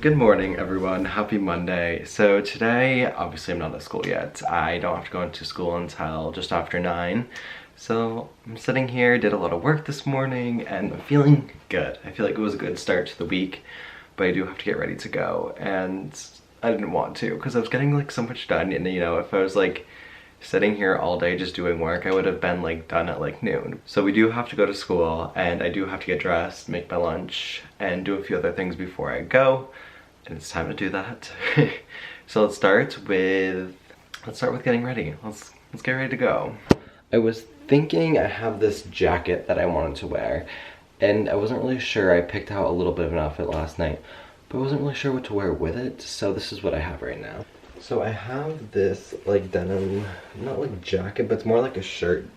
Good morning, everyone. Happy Monday. So today, obviously I'm not at school yet. I don't have to go into school until just after 9. So I'm sitting here, did a lot of work this morning, and I'm feeling good. I feel like it was a good start to the week, but I do have to get ready to go. And I didn't want to, because I was getting like so much done, and you know, if I was like sitting here all day just doing work, I would have been like done at like noon. So we do have to go to school, and I do have to get dressed, make my lunch, and do a few other things before I go. And it's time to do that. So let's start with getting ready. Let's get ready to go. I was thinking I have this jacket that I wanted to wear, and I wasn't really sure. I picked out a little bit of an outfit last night, but I wasn't really sure what to wear with it, so this is what I have right now. So I have this like denim, not like jacket, but it's more like a shirt.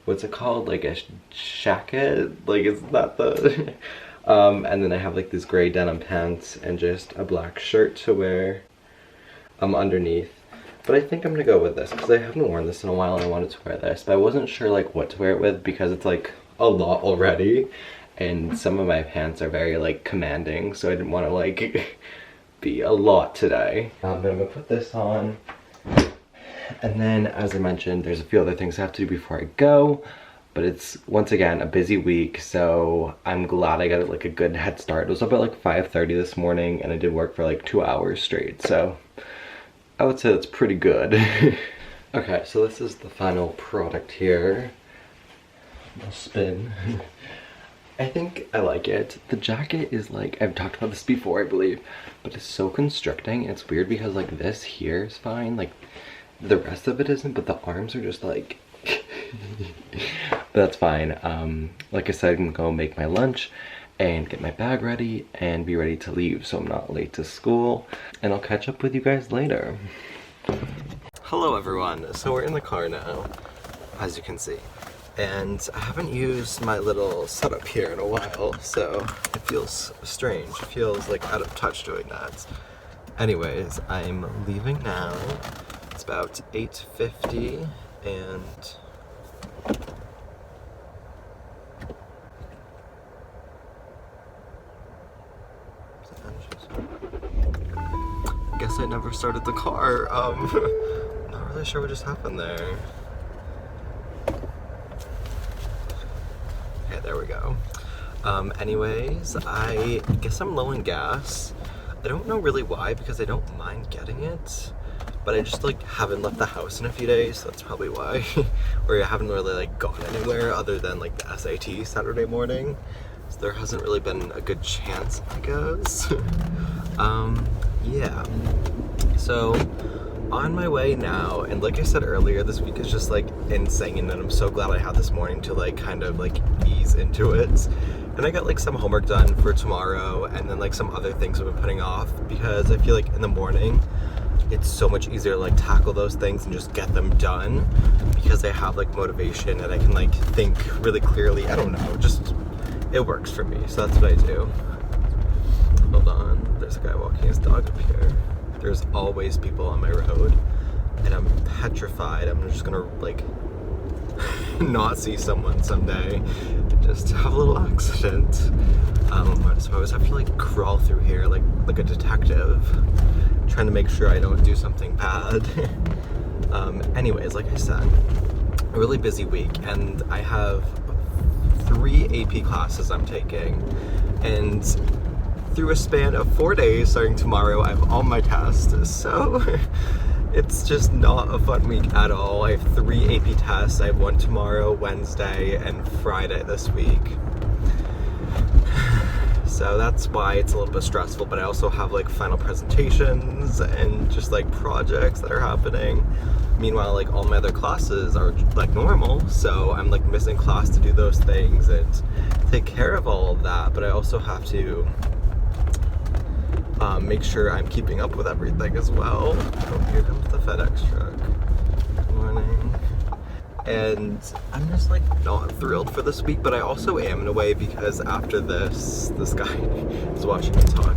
What's it called? Like a jacket? Like, is that the... and then I have like these gray denim pants and just a black shirt to wear underneath. But I think I'm gonna go with this because I haven't worn this in a while and I wanted to wear this, but I wasn't sure like what to wear it with because it's like a lot already, and some of my pants are very like commanding, so I didn't want to like be a lot today. But I'm gonna put this on, and then as I mentioned, there's a few other things I have to do before I go. But it's, once again, a busy week, so I'm glad I got like a good head start. It was up at like 5:30 this morning, and I did work for like 2 hours straight, so I would say that's pretty good. Okay, so this is the final product here. I'll spin. I think I like it. The jacket is like, I've talked about this before, I believe, but it's so constricting. It's weird because like this here is fine, like the rest of it isn't, but the arms are just like... But that's fine. Like I said, I'm gonna go make my lunch and get my bag ready and be ready to leave so I'm not late to school, and I'll catch up with you guys later. Hello everyone. So we're in the car now, as you can see, and I haven't used my little setup here in a while, so it feels strange. It feels like out of touch doing that. Anyways, I'm leaving now. It's about 8:50 and I guess I never started the car. Not really sure what just happened there. Okay, there we go. Anyways, I guess I'm low in gas. I don't know really why, because I don't mind getting it, but I just like haven't left the house in a few days, so that's probably why. Or I haven't really like gone anywhere other than like the SAT Saturday morning, so there hasn't really been a good chance, I guess. Yeah, so on my way now, and like I said earlier, this week is just like insane, and I'm so glad I had this morning to like kind of like ease into it. And I got like some homework done for tomorrow, and then like some other things I've been putting off, because I feel like in the morning it's so much easier to like tackle those things and just get them done, because I have like motivation and I can like think really clearly. I don't know, just it works for me, so that's what I do. Hold on, there's a guy walking his dog up here. There's always people on my road, and I'm petrified I'm just gonna like not see someone someday and just have a little accident. So I always have to like crawl through here like a detective, trying to make sure I don't do something bad. Anyways, like I said, a really busy week, and I have 3 AP classes I'm taking, and through a span of 4 days starting tomorrow, I have all my tests, so it's just not a fun week at all. I have 3 AP tests. I have one tomorrow, Wednesday, and Friday this week. So that's why it's a little bit stressful, but I also have like final presentations and just like projects that are happening. Meanwhile, like all my other classes are like normal, so I'm like missing class to do those things and take care of all of that, but I also have to make sure I'm keeping up with everything as well. Oh, here comes the FedEx truck. Good morning. And I'm just like not thrilled for this week, but I also am in a way, because after this guy is watching me talk.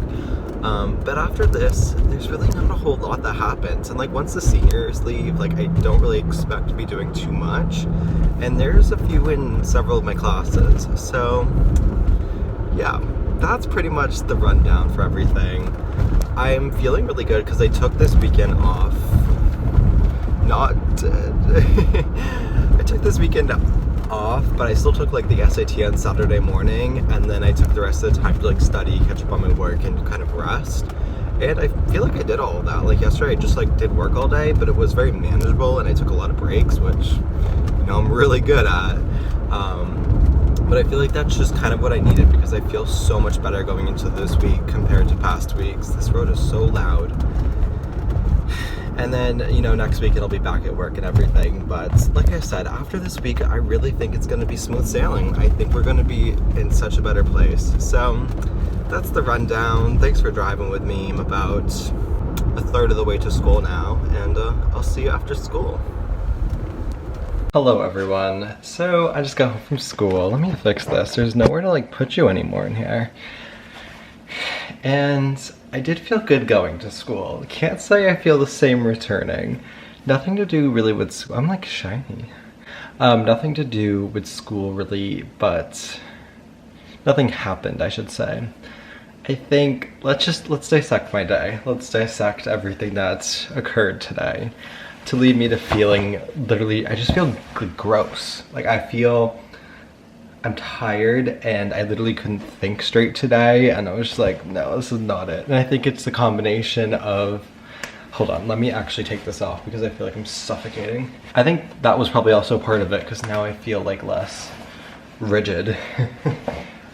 But after this, there's really not a whole lot that happens. And like once the seniors leave, like I don't really expect to be doing too much. And there's a few in several of my classes. So yeah, that's pretty much the rundown for everything. I'm feeling really good because I took this weekend off. Not I took this weekend off, but I still took like the SAT on Saturday morning, and then I took the rest of the time to like study, catch up on my work, and kind of rest. And I feel like I did all of that. Like yesterday I just like did work all day, but it was very manageable, and I took a lot of breaks, which, you know, I'm really good at. But I feel like that's just kind of what I needed, because I feel so much better going into this week compared to past weeks. This road is so loud. And then, you know, next week it'll be back at work and everything. But like I said, after this week, I really think it's going to be smooth sailing. I think we're going to be in such a better place. So that's the rundown. Thanks for driving with me. I'm about a third of the way to school now, and I'll see you after school. Hello everyone. So I just got home from school. Let me fix this. There's nowhere to like put you anymore in here. And I did feel good going to school. Can't say I feel the same returning. Nothing to do really with school. I'm like shiny. Nothing to do with school really, but nothing happened, I should say. I think let's dissect my day. Let's dissect everything that's occurred today to lead me to feeling literally, I just feel gross. Like I'm tired, and I literally couldn't think straight today, and I was just like, no, this is not it. And I think it's the combination of, hold on, let me actually take this off because I feel like I'm suffocating. I think that was probably also part of it, because now I feel like less rigid.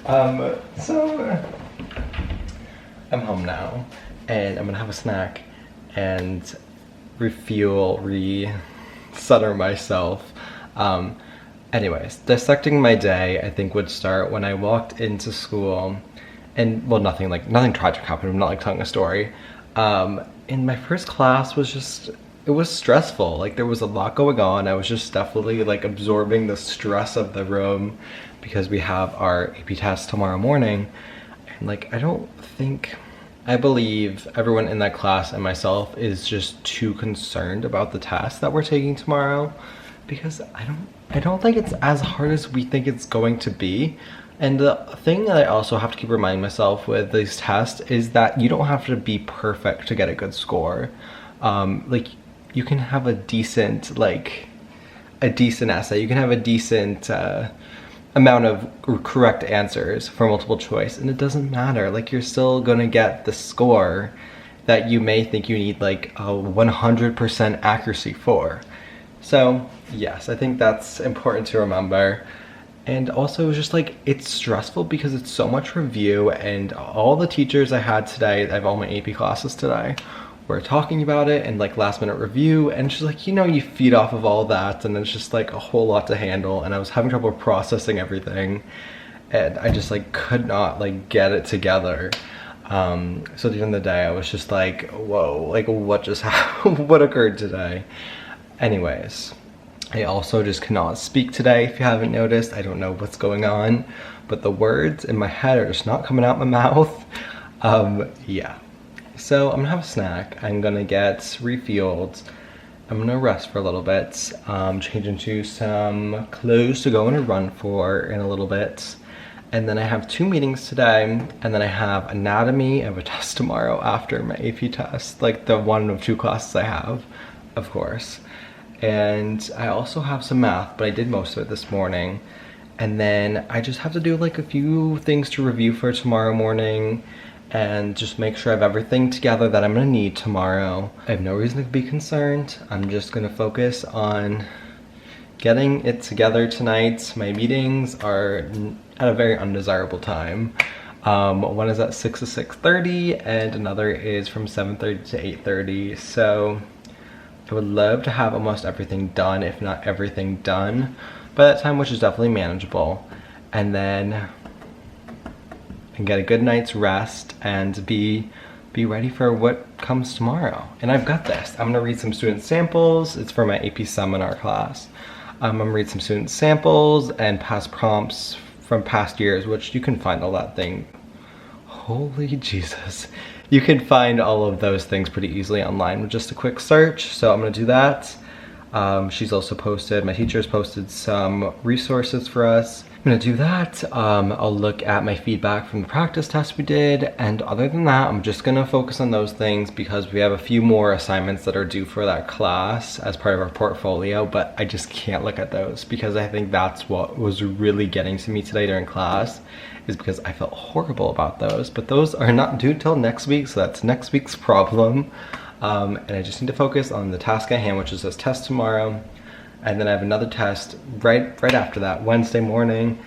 So I'm home now, and I'm gonna have a snack and refuel, recenter myself. Anyways, dissecting my day, I think would start when I walked into school, and well, nothing tragic happened. I'm not like telling a story. In my first class it was stressful. Like there was a lot going on. I was just definitely like absorbing the stress of the room because we have our AP test tomorrow morning. And like, I believe everyone in that class and myself is just too concerned about the test that we're taking tomorrow, because I don't think it's as hard as we think it's going to be. And the thing that I also have to keep reminding myself with these tests is that you don't have to be perfect to get a good score. Like you can have a decent essay, you can have a decent amount of correct answers for multiple choice, and it doesn't matter. Like you're still gonna get the score that you may think you need like a 100% accuracy for. So yes, I think that's important to remember. And also just like, it's stressful because it's so much review, and all the teachers I had today, I have all my AP classes today, were talking about it and like last minute review, and just like, you know, you feed off of all that, and it's just like a whole lot to handle, and I was having trouble processing everything, and I just like could not like get it together. So at the end of the day, I was just like, whoa, like what just happened? What occurred today? Anyways, I also just cannot speak today. If you haven't noticed, I don't know what's going on, but the words in my head are just not coming out my mouth. Yeah. So I'm gonna have a snack. I'm gonna get refueled. I'm gonna rest for a little bit, change into some clothes to go on a run for in a little bit. And then I have 2 meetings today, and then I have anatomy of a test tomorrow after my AP test, like the 1 of 2 classes I have, of course. And I also have some math, but I did most of it this morning. And then I just have to do like a few things to review for tomorrow morning, and just make sure I have everything together that I'm gonna need tomorrow. I have no reason to be concerned. I'm just gonna focus on getting it together tonight. My meetings are at a very undesirable time. One is at 6 to 6:30, and another is from 7:30 to 8:30. So I would love to have almost everything done, if not everything done by that time, which is definitely manageable. And then and get a good night's rest and be ready for what comes tomorrow. And I've got this. I'm gonna read some student samples. It's for my AP seminar class. I'm gonna read some student samples and past prompts from past years, which you can find all that thing. Holy Jesus. You can find all of those things pretty easily online with just a quick search. So I'm gonna do that. She's also posted, my teacher's posted some resources for us. I'm gonna do that. I'll look at my feedback from the practice test we did, and other than that, I'm just gonna focus on those things because we have a few more assignments that are due for that class as part of our portfolio, but I just can't look at those because I think that's what was really getting to me today during class, is because I felt horrible about those, but those are not due till next week, so that's next week's problem. And I just need to focus on the task at hand, which is this test tomorrow. And then I have another test right after that, Wednesday morning.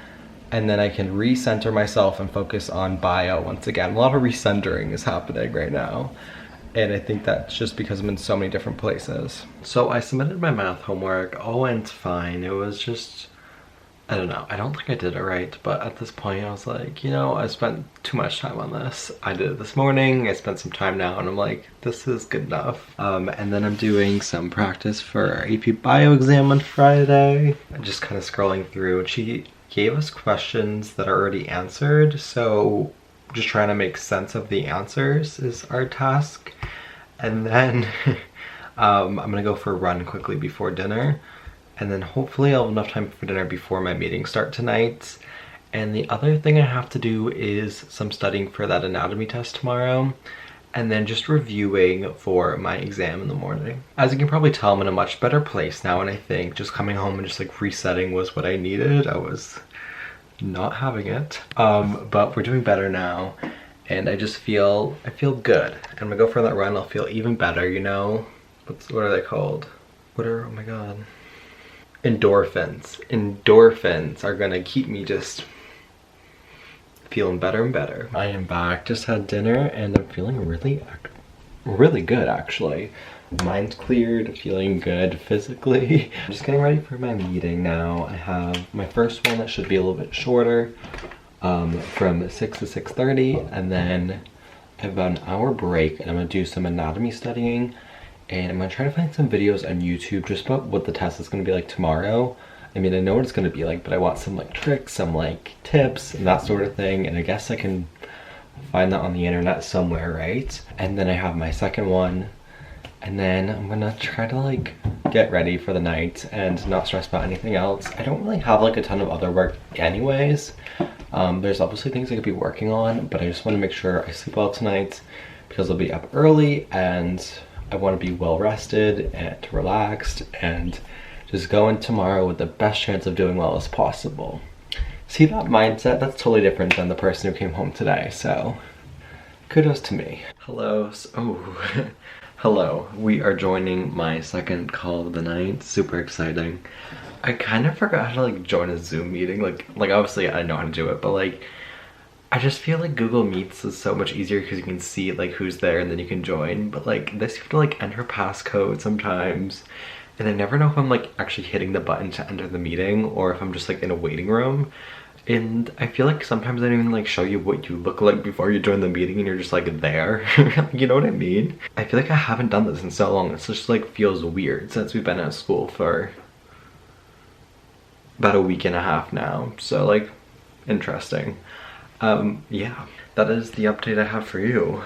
And then I can recenter myself and focus on bio once again. A lot of recentering is happening right now. And I think that's just because I'm in so many different places. So I submitted my math homework, all went fine. It was just, I don't know, I don't think I did it right, but at this point I was like, you know, I spent too much time on this. I did it this morning, I spent some time now, and I'm like, this is good enough. And then I'm doing some practice for our AP Bio exam on Friday. I'm just kind of scrolling through, and she gave us questions that are already answered, so just trying to make sense of the answers is our task. And then I'm gonna go for a run quickly before dinner. And then hopefully I'll have enough time for dinner before my meetings start tonight. And the other thing I have to do is some studying for that anatomy test tomorrow. And then just reviewing for my exam in the morning. As you can probably tell, I'm in a much better place now, and I think just coming home and just like resetting was what I needed. I was not having it. But we're doing better now. And I feel good. And I'm gonna go for that run, I'll feel even better, you know? What are they called? Oh my god. Endorphins. Endorphins are gonna keep me just feeling better and better. I am back, just had dinner, and I'm feeling really good actually. Mind's cleared, feeling good physically. I'm just getting ready for my meeting now. I have my first one that should be a little bit shorter, from 6 to 6:30, and then I have about an hour break, and I'm gonna do some anatomy studying. And I'm gonna try to find some videos on YouTube just about what the test is gonna be like tomorrow. I mean, I know what it's gonna be like, but I want some like tricks, some like tips, and that sort of thing. And I guess I can find that on the internet somewhere, right? And then I have my second one. And then I'm gonna try to like get ready for the night and not stress about anything else. I don't really have like a ton of other work anyways. There's obviously things I could be working on, but I just wanna make sure I sleep well tonight because I'll be up early and I want to be well rested and relaxed and just go in tomorrow with the best chance of doing well as possible. See that mindset? That's totally different than the person who came home today, so kudos to me. Hello. Hello. We are joining my second call of the night. Super exciting. I kind of forgot how to like join a Zoom meeting. Like obviously I know how to do it, but like I just feel like Google Meets is so much easier because you can see like who's there and then you can join, but like this you have to like enter passcode sometimes, and I never know if I'm like actually hitting the button to enter the meeting or if I'm just like in a waiting room. And I feel like sometimes they don't even like show you what you look like before you join the meeting and you're just like there. You know what I mean? I feel like I haven't done this in so long. It's just like feels weird since we've been at school for about a week and a half now. So like, interesting. Yeah, that is the update I have for you.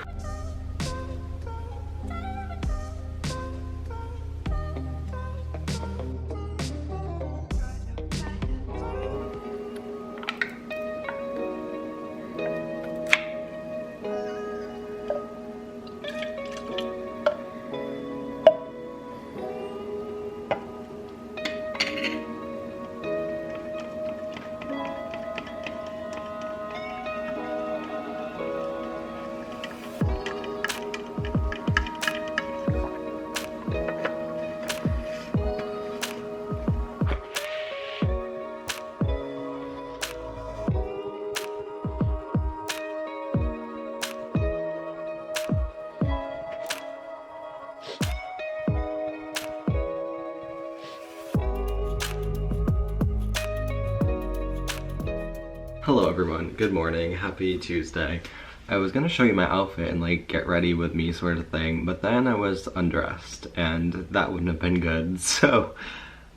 Hello everyone, good morning, happy Tuesday. I was gonna show you my outfit and like get ready with me sort of thing, but then I was undressed and that wouldn't have been good, so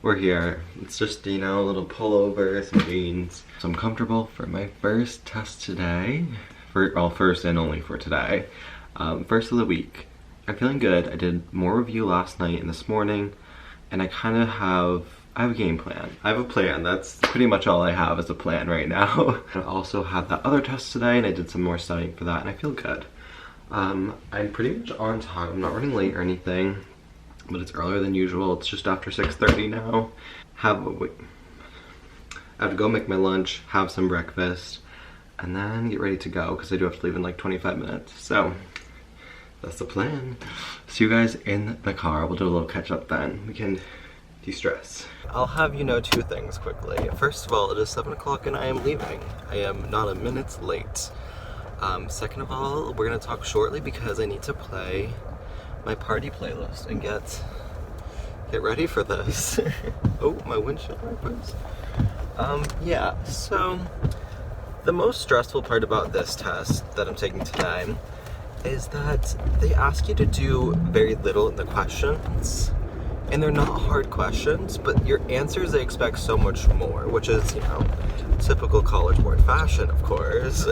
we're here. It's just, you know, a little pullover, some jeans. So I'm comfortable for my first test today. Well, first and only for today. First of the week. I'm feeling good. I did more review last night and this morning, and I have a game plan. I have a plan. That's pretty much all I have is a plan right now. I also have that other test today, and I did some more studying for that, and I feel good. I'm pretty much on time. I'm not running late or anything, but it's earlier than usual. It's just after 6:30 now. I have to go make my lunch, have some breakfast, and then get ready to go because I do have to leave in like 25 minutes. So that's the plan. See you guys in the car. We'll do a little catch up then. We can de-stress. I'll have you know two things quickly. First of all, it is 7 o'clock and I am leaving. I am not a minute late. Second of all, we're gonna talk shortly because I need to play my party playlist and get ready for this. Oh, my windshield wipers. Yeah, so the most stressful part about this test that I'm taking today is that they ask you to do very little in the questions, and they're not hard questions, but your answers they expect so much more, which is, you know, typical College Board fashion, of course.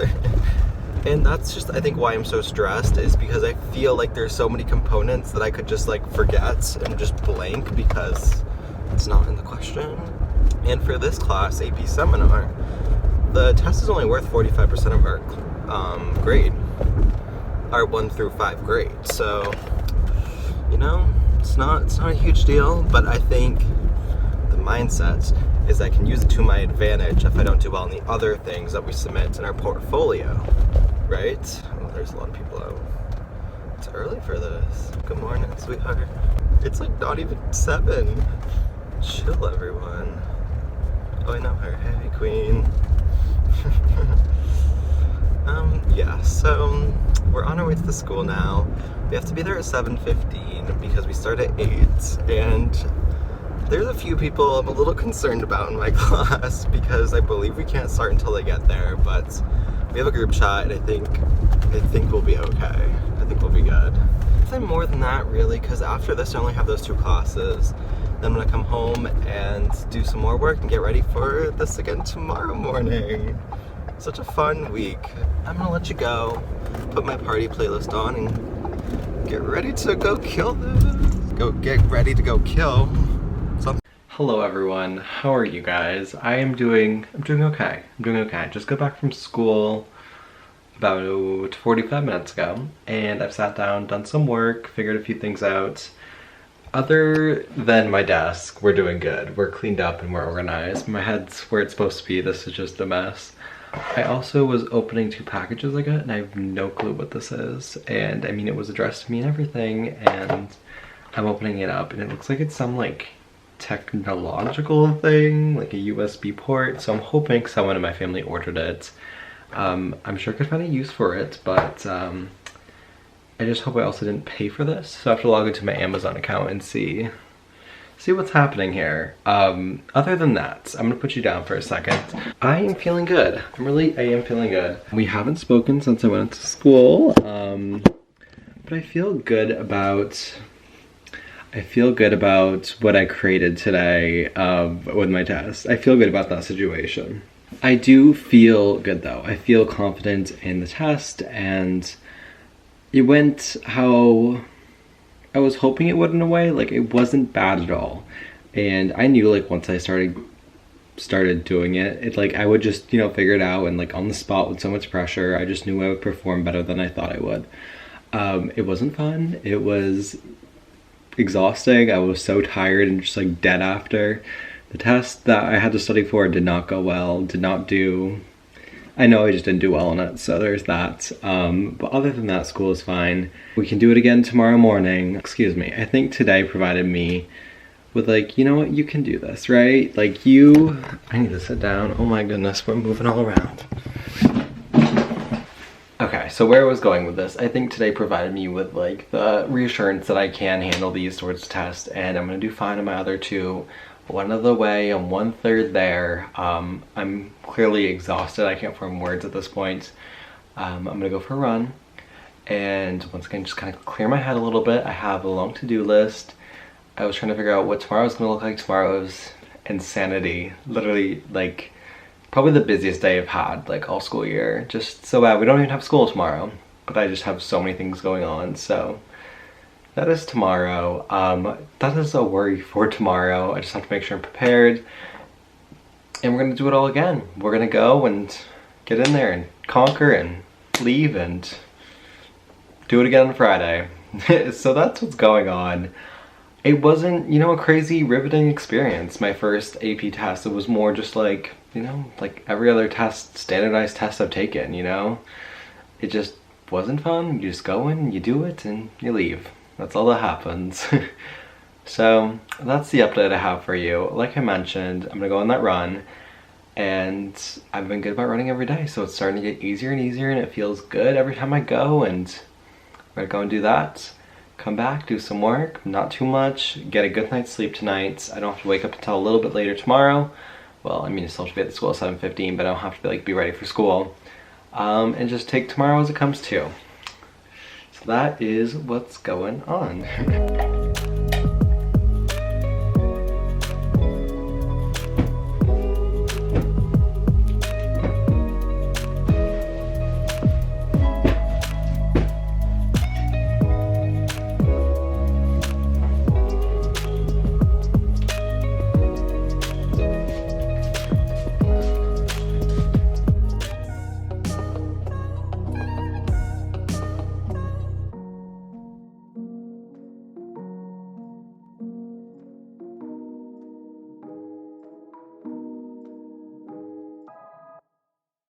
And that's just, I think, why I'm so stressed, is because I feel like there's so many components that I could just like forget and just blank because it's not in the question. And for this class, AP Seminar, the test is only worth 45% of our grade, our 1 through 5 grade. So, you know, it's not a huge deal, but I think the mindset is I can use it to my advantage if I don't do well in the other things that we submit in our portfolio, right? Oh, there's a lot of people out. It's early for this. Good morning, sweetheart. It's like not even 7. Chill, everyone. Oh, I know her. Hey, queen. Yeah, so we're on our way to the school now. We have to be there at 7:15 because we start at 8, and there's a few people I'm a little concerned about in my class because I believe we can't start until they get there, but we have a group chat and I think we'll be okay. I think we'll be good. Nothing more than that really, because after this I only have those 2 classes. Then I'm gonna come home and do some more work and get ready for this again tomorrow morning. Such a fun week. I'm gonna let you go, put my party playlist on, and get ready to go kill this. Get ready to go kill something. Hello everyone, how are you guys? I'm doing okay. I just got back from school about 45 minutes ago, and I've sat down, done some work, figured a few things out. Other than my desk, we're doing good. We're cleaned up and we're organized. My head's where it's supposed to be. This is just a mess. I also was opening 2 packages I got, and I have no clue what this is. And I mean, it was addressed to me and everything, and I'm opening it up, and it looks like it's some like technological thing, like a USB port. So I'm hoping someone in my family ordered it. I'm sure I could find a use for it, but I just hope I also didn't pay for this. So I have to log into my Amazon account and see what's happening here. Other than that, I'm gonna put you down for a second. I am feeling good. I am feeling good. We haven't spoken since I went to school, but I feel good about what I created today with my test. I feel good about that situation. I do feel good though. I feel confident in the test, and it went how I was hoping it would in a way. Like, it wasn't bad at all. And I knew like once I started doing it, like I would just, you know, figure it out, and like on the spot with so much pressure, I just knew I would perform better than I thought I would. It wasn't fun. It was exhausting. I was so tired and just like dead after. The test that I had to study for did not go well, I know I just didn't do well on it, so there's that. But other than that, school is fine. We can do it again tomorrow morning. Excuse me. I think today provided me with like, you know what, you can do this, right? Like I need to sit down. Oh my goodness, we're moving all around. Okay, so where I was going with this, I think today provided me with like the reassurance that I can handle these sorts of tests, and I'm gonna do fine on my other 2. 1 of the way, I'm 1/3 there. I'm clearly exhausted. I can't form words at this point. I'm gonna go for a run, and once again, just kind of clear my head a little bit. I have a long to-do list. I was trying to figure out what tomorrow's gonna look like. Tomorrow is insanity. Literally, like, probably the busiest day I've had, like, all school year. Just so bad. We don't even have school tomorrow, but I just have so many things going on, so that is tomorrow. That is a worry for tomorrow. I just have to make sure I'm prepared. And we're gonna do it all again. We're gonna go and get in there and conquer and leave and do it again on Friday. So that's what's going on. It wasn't, you know, a crazy riveting experience, my first AP test. It was more just like, you know, like every other test, standardized test I've taken, you know? It just wasn't fun. You just go in, you do it, and you leave. That's all that happens. So that's the update I have for you. Like I mentioned, I'm gonna go on that run, and I've been good about running every day, so it's starting to get easier and easier, and it feels good every time I go, and I'm gonna go and do that. Come back, do some work, not too much, get a good night's sleep tonight. I don't have to wake up until a little bit later tomorrow. Well, I mean, I still have to be at the school at 7:15, but I don't have to be ready for school. And just take tomorrow as it comes too. So that is what's going on.